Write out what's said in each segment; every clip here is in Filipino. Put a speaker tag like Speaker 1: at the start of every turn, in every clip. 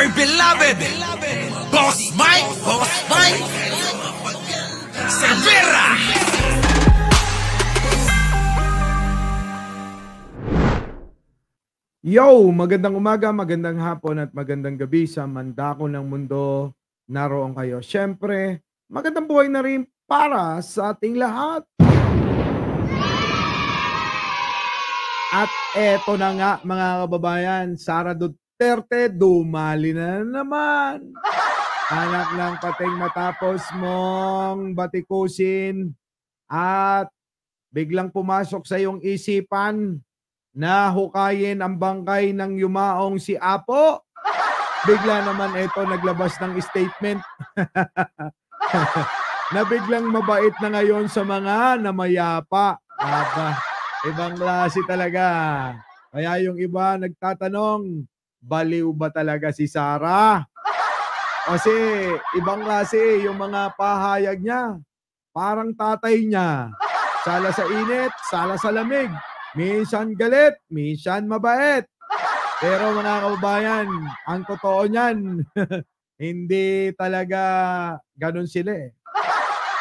Speaker 1: my beloved Boss Mike Cervera.
Speaker 2: Yo, magandang umaga, magandang hapon at magandang gabi sa mandako ng mundo. Naroon kayo. Siyempre, magandang buhay na rin para sa ating lahat. At eto na nga mga kababayan, Sara Duterte dumali na naman. Anak ng pating matapos mong batikusin at biglang pumasok sa iyong isipan na hukayin ang bangkay ng yumaong si Apo. Bigla naman ito naglabas ng statement na biglang mabait na ngayon sa mga namayapa. Aba, ibang klase talaga. Kaya yung iba nagtatanong, baliw ba talaga si Sara? Kasi ibang klase yung mga pahayag niya. Parang tatay niya. Sala sa init, sala sa lamig. Minsan galit, minsan mabait. Pero mga kababayan, ang totoo niyan, hindi talaga ganun sila eh.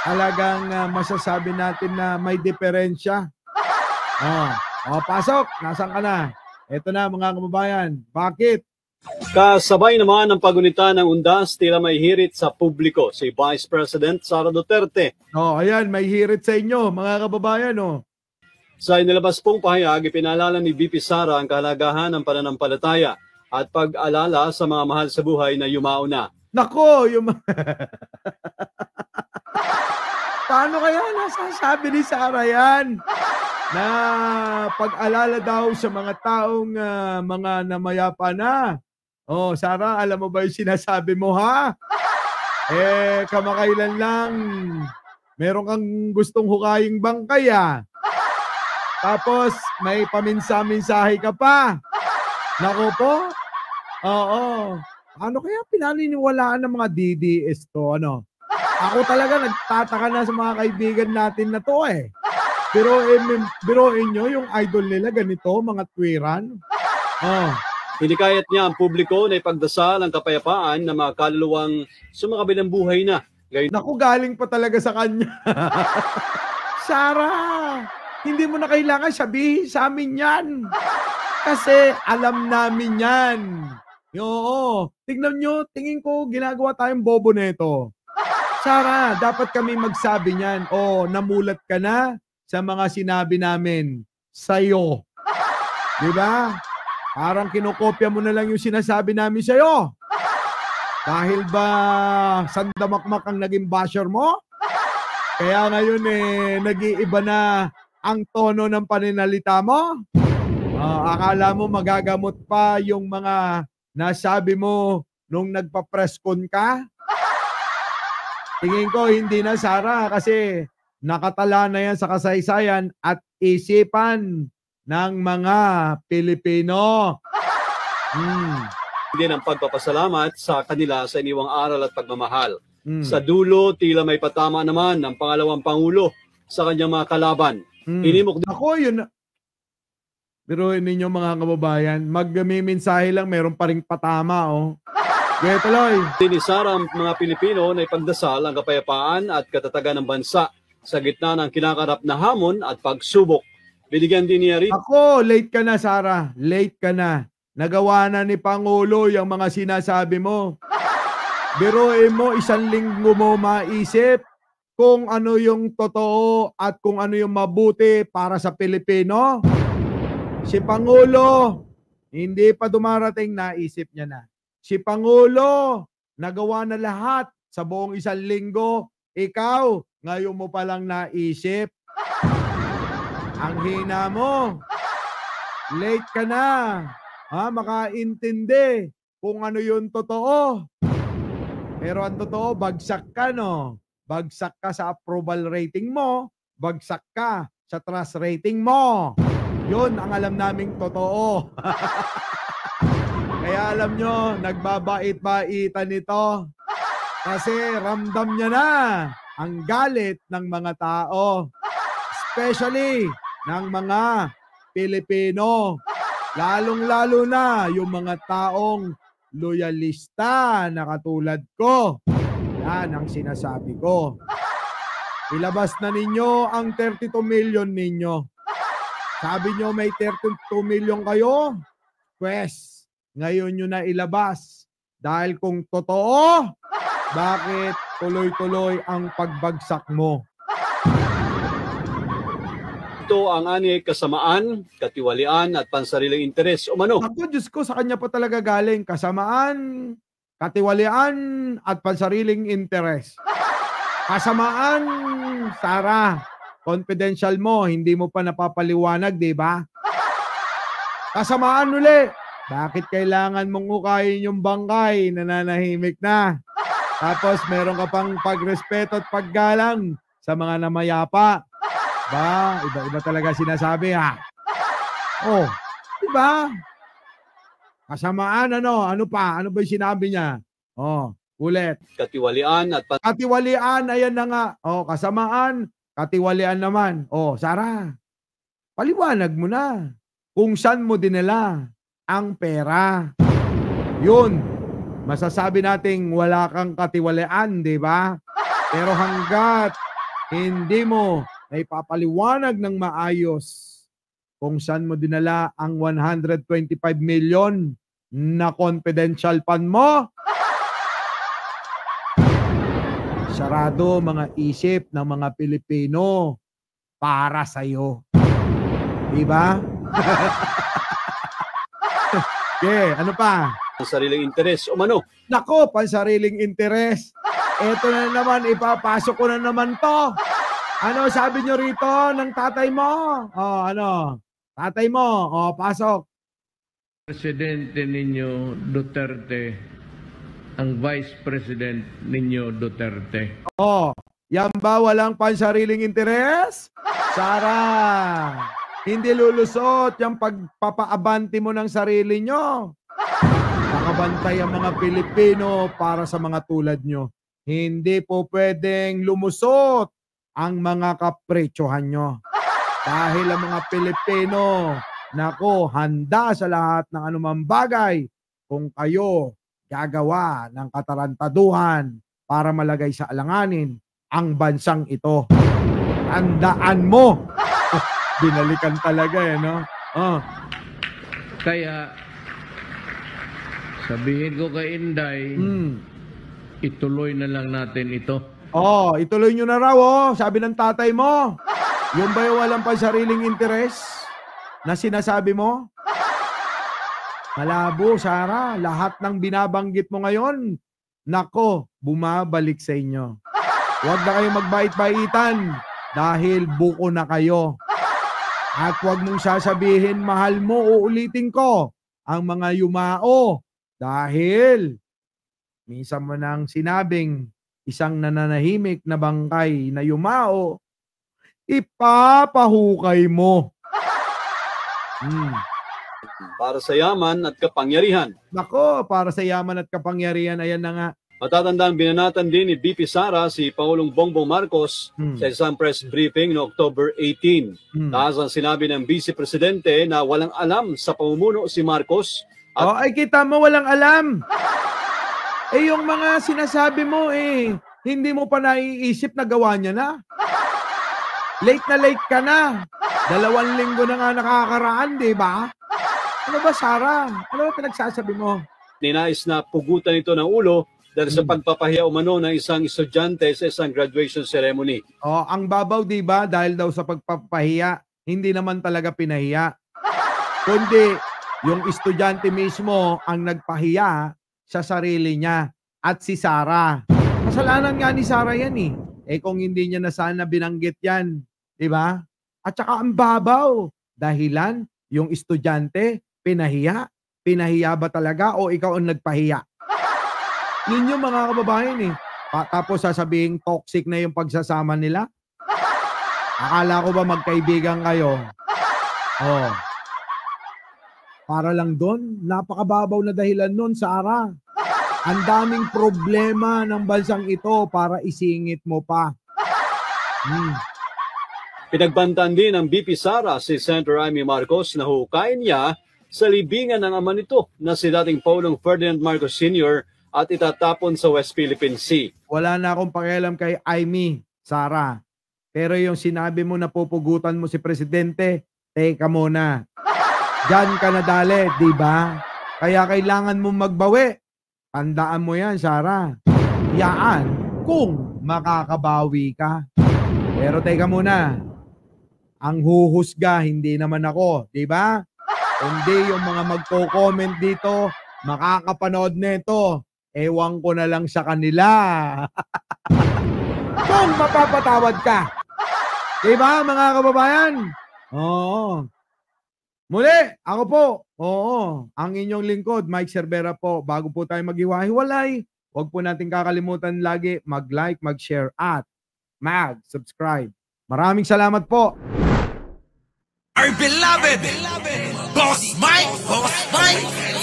Speaker 2: Talagang masasabi natin na may diferensya. Pasok, nasan ka na? Ito na mga kababayan, bakit?
Speaker 3: Kasabay naman ng pagunita ng undas, tila may hirit sa publiko si Vice President Sara Duterte.
Speaker 2: Ayan, may hirit sa inyo mga kababayan.
Speaker 3: Sa inilabas pong pahayag, ipinaalala ni VP Sara ang kahalagahan ng pananampalataya at pag-alala sa mga mahal sa buhay na yumao na.
Speaker 2: Nako, paano kaya nasasabi ni Sara yan? Na pag-alala daw sa mga taong mga namayapa na. Sara, alam mo ba yung sinasabi mo ha? Kamakailan lang, meron kang gustong hukaying bangkay Tapos may paminsa-minsahe ka pa. Nako po. Oo. Ano kaya pinaniniwalaan ng mga DDS to? Ako talaga nagtataka na sa mga kaibigan natin na to eh. Biruin nyo yung idol nila ganito, mga twiran.
Speaker 3: Hinikayat niya ang publiko na ipagdasal ang kapayapaan ng mga kaluluwang sumakabilang buhay na.
Speaker 2: Naku, galing pa talaga sa kanya. Sara, hindi mo na kailangan sabihin sa amin yan. Kasi alam namin yan. Oo. Tignan nyo, tingin ko ginagawa tayong bobo neto. Sara, dapat kami magsabi niyan. Namulat ka na sa mga sinabi namin sa'yo. Diba? Parang kinokopya mo na lang yung sinasabi namin sa'yo. Dahil ba sandamakmak ang naging basher mo? Kaya ngayon nag-iiba na ang tono ng paninalita mo? Akala mo magagamot pa yung mga nasabi mo nung nagpa-press con ka? Tingin ko hindi na, Sara, kasi nakatala na yan sa kasaysayan at isipan ng mga Pilipino.
Speaker 3: Hindi ng pagpapasalamat sa kanila sa iniwang aral at pagmamahal. Sa dulo, tila may patama naman ng pangalawang Pangulo sa kanyang mga kalaban.
Speaker 2: Ako, yun. Biruin ninyo mga kababayan, magmiminsahe lang, meron pa ring patama, Kaya tuloy.
Speaker 3: Ni Sara ang mga Pilipino na ipagdasal ang kapayapaan at katatagan ng bansa sa gitna ng kinakarap na hamon at pagsubok. Binigyan din niya rin.
Speaker 2: Ako, late ka na, Sara. Late ka na. Nagawa na ni Pangulo yung mga sinasabi mo. Biruin mo, 1 linggo mo maisip kung ano yung totoo at kung ano yung mabuti para sa Pilipino. Si Pangulo, hindi pa dumarating, naisip niya na. Si Pangulo, nagawa na lahat sa buong 1 linggo. Ikaw, ngayon mo palang naisip. Ang hina mo. Late ka na. Makaintindi kung ano yung totoo. Pero ang totoo, bagsak ka, Bagsak ka sa approval rating mo. Bagsak ka sa trust rating mo. Yun ang alam naming totoo. Kaya alam nyo, nagbabait-baitan ito. Kasi ramdam niya na ang galit ng mga tao. Especially ng mga Pilipino. Lalong-lalo na yung mga taong loyalista na katulad ko. Yan ang sinasabi ko. Ilabas na ninyo ang 32 million ninyo. Sabi nyo may 32 million kayo? Pues, ngayon nyo na ilabas. Dahil kung totoo, bakit tuloy-tuloy ang pagbagsak mo?
Speaker 3: Ito ang ani kasamaan, katiwalian at pansariling interes o mano.
Speaker 2: Ako, Diyos ko, sa kanya pa talaga galing. Kasamaan, katiwalian at pansariling interes. Kasamaan, Sara, confidential mo, hindi mo pa napapaliwanag, di ba? Kasamaan uli, bakit kailangan mong ukayin yung bangkay, nananahimik na? Tapos meron ka pang pagrespeto at paggalang sa mga namayapa. Ba, iba-iba talaga sinasabi ha. Oh, di ba? Kasamaan ano pa? Ano ba yung sinabi niya? Oh, ulit.
Speaker 3: Katiwalian at
Speaker 2: Katiwalian, ayan na nga. Oh, kasamaan, katiwalian naman. Oh, Sara, paliwanag mo na kung saan mo dinala ang pera. Yun, masasabi nating wala kang katiwalian, di ba? Pero hanggat hindi mo na ipapaliwanag ng maayos kung saan mo dinala ang 125 million na confidential fund mo, sarado mga isip ng mga Pilipino para sa'yo. Diba? Okay, ano pa?
Speaker 3: pansariling interes o mano.
Speaker 2: Nako, pansariling interes. Ito na naman, ipapasok ko na naman to. Ano sabi nyo rito ng tatay mo? Oh, ano? Tatay mo, oh, pasok.
Speaker 4: Presidente ninyo Duterte, ang Vice President ninyo Duterte.
Speaker 2: Oh, yan ba walang pansariling interes? Sara, hindi lulusot yung pagpapaabanti mo ng sarili nyo. Nakabantay ang mga Pilipino para sa mga tulad nyo. Hindi po pwedeng lumusot ang mga kapresyohan nyo. Dahil ang mga Pilipino, nako, handa sa lahat ng anumang bagay kung kayo gagawa ng katarantaduhan para malagay sa alanganin ang bansang ito. Tandaan mo. Binalikan talaga eh, no? Oh.
Speaker 4: Kaya, sabihin ko kay Inday, ituloy na lang natin ito.
Speaker 2: Oh, ituloy nyo na raw, oh. Sabi ng tatay mo. Yung ba yung walang pansariling interes na sinasabi mo? Malabo, Sara. Lahat ng binabanggit mo ngayon, nako, bumabalik sa inyo. Huwag na kayong magbait-baitan dahil buko na kayo. At huwag mong sasabihin, mahal mo, uulitin ko ang mga yumao. Dahil, minsan mo nang sinabing, isang nananahimik na bangkay na yumao, ipapahukay mo.
Speaker 3: Para sa yaman at kapangyarihan.
Speaker 2: Nako, para sa yaman at kapangyarihan, ayan na nga.
Speaker 3: Matatandaan, binanatan din ni BP Sara si Pangulong Bongbong Marcos sa isang press briefing no October 18. Taas ang sinabi ng Vice Presidente na walang alam sa pamumuno si Marcos.
Speaker 2: At ay kita mo walang alam. Eh yung mga sinasabi mo hindi mo pa naiisip na gawa niya na. Late ka na. 2 linggo na nga nakakaraan, di ba? Ano ba, Sara? Ano ba pinagsasabi mo?
Speaker 3: Ninais na pugutan ito ng ulo dahil sa pagpapahiya umano ng isang estudyante sa isang graduation ceremony.
Speaker 2: Oh, ang babaw, di ba? Dahil daw sa pagpapahiya, hindi naman talaga pinahiya. Kundi yung estudyante mismo ang nagpahiya sa sarili niya at si Sara. Kasalanan nga ni Sara yan eh. Eh kung hindi niya na sana binanggit yan, di ba? At saka ang babaw. Dahilan, yung estudyante, pinahiya. Pinahiya ba talaga o ikaw ang nagpahiya? Yun yung mga kababayan eh. Tapos sasabihin toxic na yung pagsasama nila. Akala ko ba magkaibigan kayo? Oh. Para lang doon, napakababaw na dahilan nun, Sara. Ang daming problema ng bansang ito para isingit mo pa.
Speaker 3: Pinagbantaan din ng BP Sara si Senator Amy Marcos na hukayin niya sa libingan ng ama nito na si dating Pangulong Ferdinand Marcos Sr. at itatapon sa West Philippine Sea.
Speaker 2: Wala na akong pakialam kay Amy, Sara. Pero yung sinabi mo na pupugutan mo si Presidente, teka muna. Diyan ka nadali, di ba? Kaya kailangan mo magbawi. Tandaan mo yan, Sara. Yaan kung makakabawi ka. Pero teka muna. Ang huhusga, hindi naman ako, di ba? Kundi yung mga magko-comment dito, makakapanood nito, ewan ko na lang sa kanila. Kung mapapatawad ka. Di ba, mga kababayan? Oo. Muli, ako po. Oo. Ang inyong lingkod, Mike Cervera po. Bago po tayo maghiwa-hiwalay, huwag po natin kakalimutan lagi mag-like, mag-share at mag-subscribe. Maraming salamat po.
Speaker 1: Our beloved Boss Mike, Boss Mike.